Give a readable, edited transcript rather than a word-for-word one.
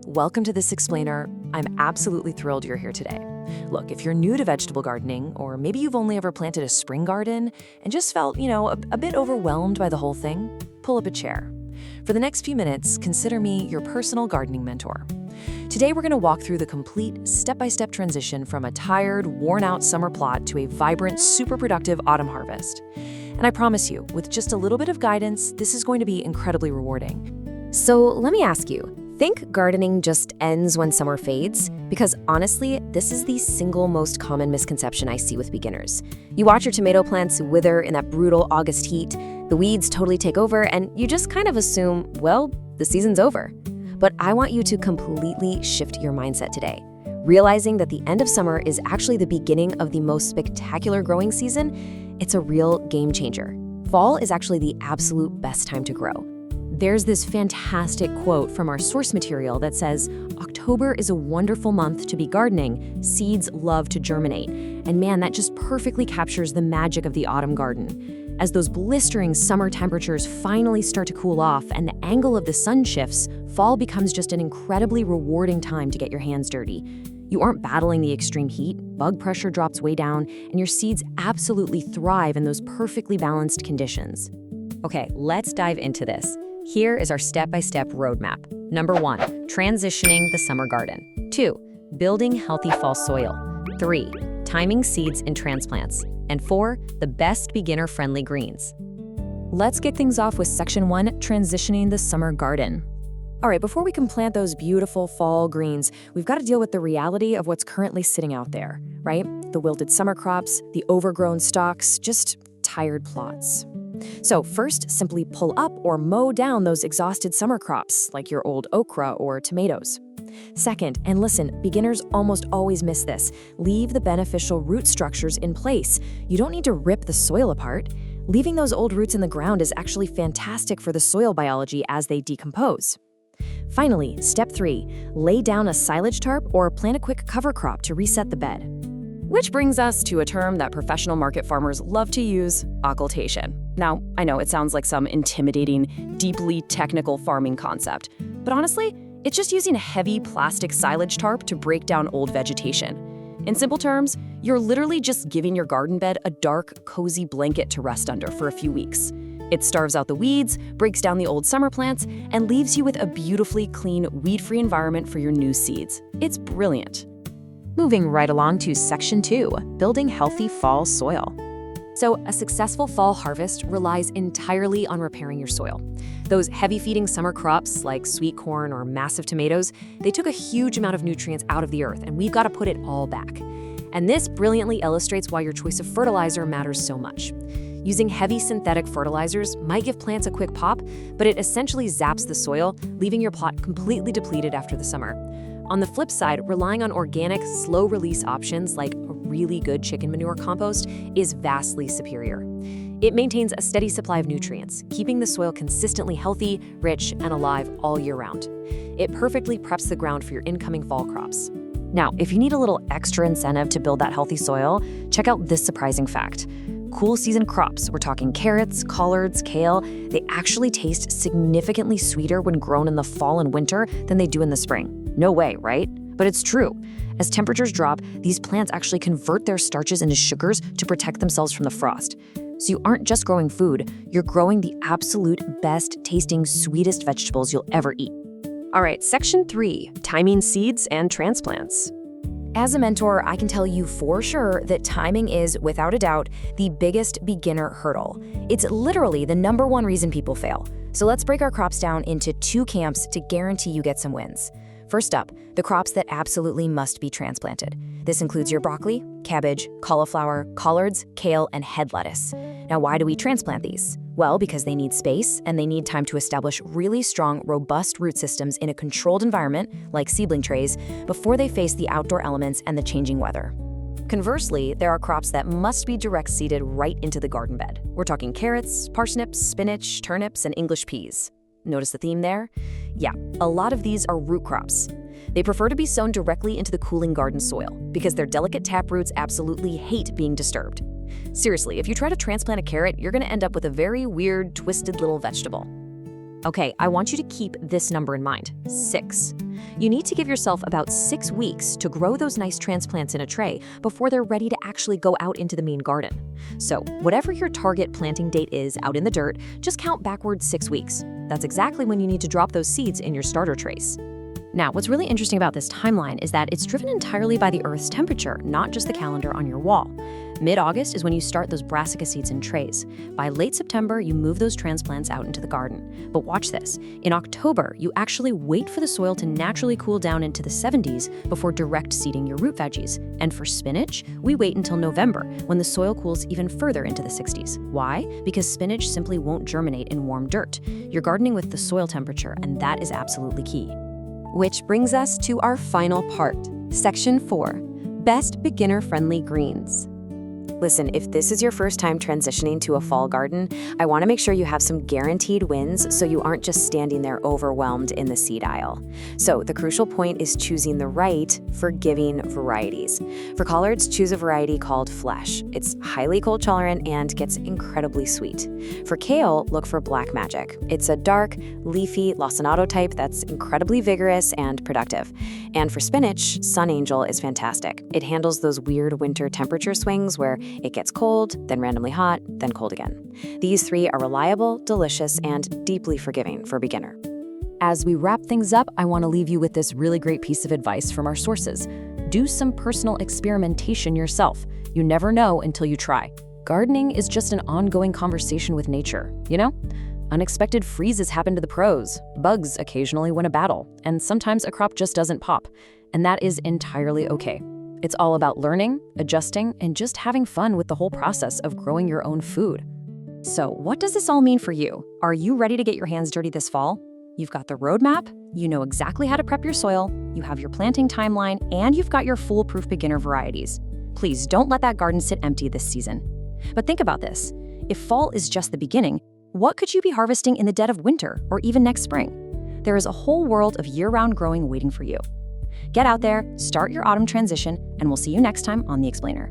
welcome to This Explainer. I'm absolutely thrilled you're here today. Look, if you're new to vegetable gardening, or maybe you've only ever planted a spring garden and just felt, a bit overwhelmed by the whole thing, pull up a chair. For the next few minutes, consider me your personal gardening mentor. Today, we're going to walk through the complete step-by-step transition from a tired, worn-out summer plot to a vibrant, super productive autumn harvest. And I promise you, with just a little bit of guidance, this is going to be incredibly rewarding. So let me ask you, think gardening just ends when summer fades? Because honestly, this is the single most common misconception I see with beginners. You watch your tomato plants wither in that brutal August heat, the weeds totally take over, and you just kind of assume, well, the season's over. But I want you to completely shift your mindset today, realizing that the end of summer is actually the beginning of the most spectacular growing season. It's a real game changer. Fall is actually the absolute best time to grow. There's this fantastic quote from our source material that says, "October is a wonderful month to be gardening. Seeds love to germinate." And man, that just perfectly captures the magic of the autumn garden. As those blistering summer temperatures finally start to cool off and the angle of the sun shifts, fall becomes just an incredibly rewarding time to get your hands dirty. You aren't battling the extreme heat, bug pressure drops way down, and your seeds absolutely thrive in those perfectly balanced conditions. Okay, let's dive into this. Here is our step-by-step roadmap. Number 1, transitioning the summer garden. 2, building healthy fall soil. 3, timing seeds and transplants. And 4, the best beginner-friendly greens. Let's get things off with Section 1, transitioning the summer garden. All right, before we can plant those beautiful fall greens, we've got to deal with the reality of what's currently sitting out there, right? The wilted summer crops, the overgrown stalks, just tired plots. So first, simply pull up or mow down those exhausted summer crops, like your old okra or tomatoes. Second, and listen, beginners almost always miss this, leave the beneficial root structures in place. You don't need to rip the soil apart. Leaving those old roots in the ground is actually fantastic for the soil biology as they decompose. Finally, step 3, lay down a silage tarp or plant a quick cover crop to reset the bed. Which brings us to a term that professional market farmers love to use, occultation. Now, I know it sounds like some intimidating, deeply technical farming concept, but honestly, it's just using a heavy plastic silage tarp to break down old vegetation. In simple terms, you're literally just giving your garden bed a dark, cozy blanket to rest under for a few weeks. It starves out the weeds, breaks down the old summer plants, and leaves you with a beautifully clean, weed-free environment for your new seeds. It's brilliant. Moving right along to Section 2, building healthy fall soil. So a successful fall harvest relies entirely on repairing your soil. Those heavy-feeding summer crops like sweet corn or massive tomatoes, they took a huge amount of nutrients out of the earth, and we've got to put it all back. And this brilliantly illustrates why your choice of fertilizer matters so much. Using heavy synthetic fertilizers might give plants a quick pop, but it essentially zaps the soil, leaving your plot completely depleted after the summer. On the flip side, relying on organic, slow-release options like a really good chicken manure compost is vastly superior. It maintains a steady supply of nutrients, keeping the soil consistently healthy, rich, and alive all year round. It perfectly preps the ground for your incoming fall crops. Now, if you need a little extra incentive to build that healthy soil, check out this surprising fact. Cool season crops, we're talking carrots, collards, kale, they actually taste significantly sweeter when grown in the fall and winter than they do in the spring. No way, right? But it's true. As temperatures drop, these plants actually convert their starches into sugars to protect themselves from the frost. So you aren't just growing food, you're growing the absolute best tasting, sweetest vegetables you'll ever eat. All right, Section 3, timing seeds and transplants. As a mentor, I can tell you for sure that timing is, without a doubt, the biggest beginner hurdle. It's literally the #1 reason people fail. So let's break our crops down into 2 camps to guarantee you get some wins. First up, the crops that absolutely must be transplanted. This includes your broccoli, cabbage, cauliflower, collards, kale, and head lettuce. Now, why do we transplant these? Well, because they need space and they need time to establish really strong, robust root systems in a controlled environment, like seedling trays, before they face the outdoor elements and the changing weather. Conversely, there are crops that must be direct seeded right into the garden bed. We're talking carrots, parsnips, spinach, turnips, and English peas. Notice the theme there? Yeah, a lot of these are root crops. They prefer to be sown directly into the cooling garden soil because their delicate tap roots absolutely hate being disturbed. Seriously, if you try to transplant a carrot, you're going to end up with a very weird, twisted little vegetable. Okay, I want you to keep this number in mind, 6. You need to give yourself about 6 weeks to grow those nice transplants in a tray before they're ready to actually go out into the main garden. So, whatever your target planting date is out in the dirt, just count backwards 6 weeks. That's exactly when you need to drop those seeds in your starter trays. Now, what's really interesting about this timeline is that it's driven entirely by the Earth's temperature, not just the calendar on your wall. Mid-August is when you start those brassica seeds in trays. By late September, you move those transplants out into the garden. But watch this. In October, you actually wait for the soil to naturally cool down into the 70s before direct seeding your root veggies. And for spinach, we wait until November, when the soil cools even further into the 60s. Why? Because spinach simply won't germinate in warm dirt. You're gardening with the soil temperature, and that is absolutely key. Which brings us to our final part, Section 4, Best Beginner-Friendly Greens. Listen, if this is your first time transitioning to a fall garden, I want to make sure you have some guaranteed wins so you aren't just standing there overwhelmed in the seed aisle. So the crucial point is choosing the right, forgiving varieties. For collards, choose a variety called Flesh. It's highly cold tolerant and gets incredibly sweet. For kale, look for Black Magic. It's a dark, leafy lacinato type that's incredibly vigorous and productive. And for spinach, Sun Angel is fantastic. It handles those weird winter temperature swings where it gets cold, then randomly hot, then cold again. These 3 are reliable, delicious, and deeply forgiving for a beginner. As we wrap things up, I want to leave you with this really great piece of advice from our sources. Do some personal experimentation yourself. You never know until you try. Gardening is just an ongoing conversation with nature, you know? Unexpected freezes happen to the pros, bugs occasionally win a battle, and sometimes a crop just doesn't pop. And that is entirely okay. It's all about learning, adjusting, and just having fun with the whole process of growing your own food. So, what does this all mean for you? Are you ready to get your hands dirty this fall? You've got the roadmap, you know exactly how to prep your soil, you have your planting timeline, and you've got your foolproof beginner varieties. Please don't let that garden sit empty this season. But think about this. If fall is just the beginning, what could you be harvesting in the dead of winter or even next spring? There is a whole world of year-round growing waiting for you. Get out there, start your autumn transition, and we'll see you next time on The Explainer.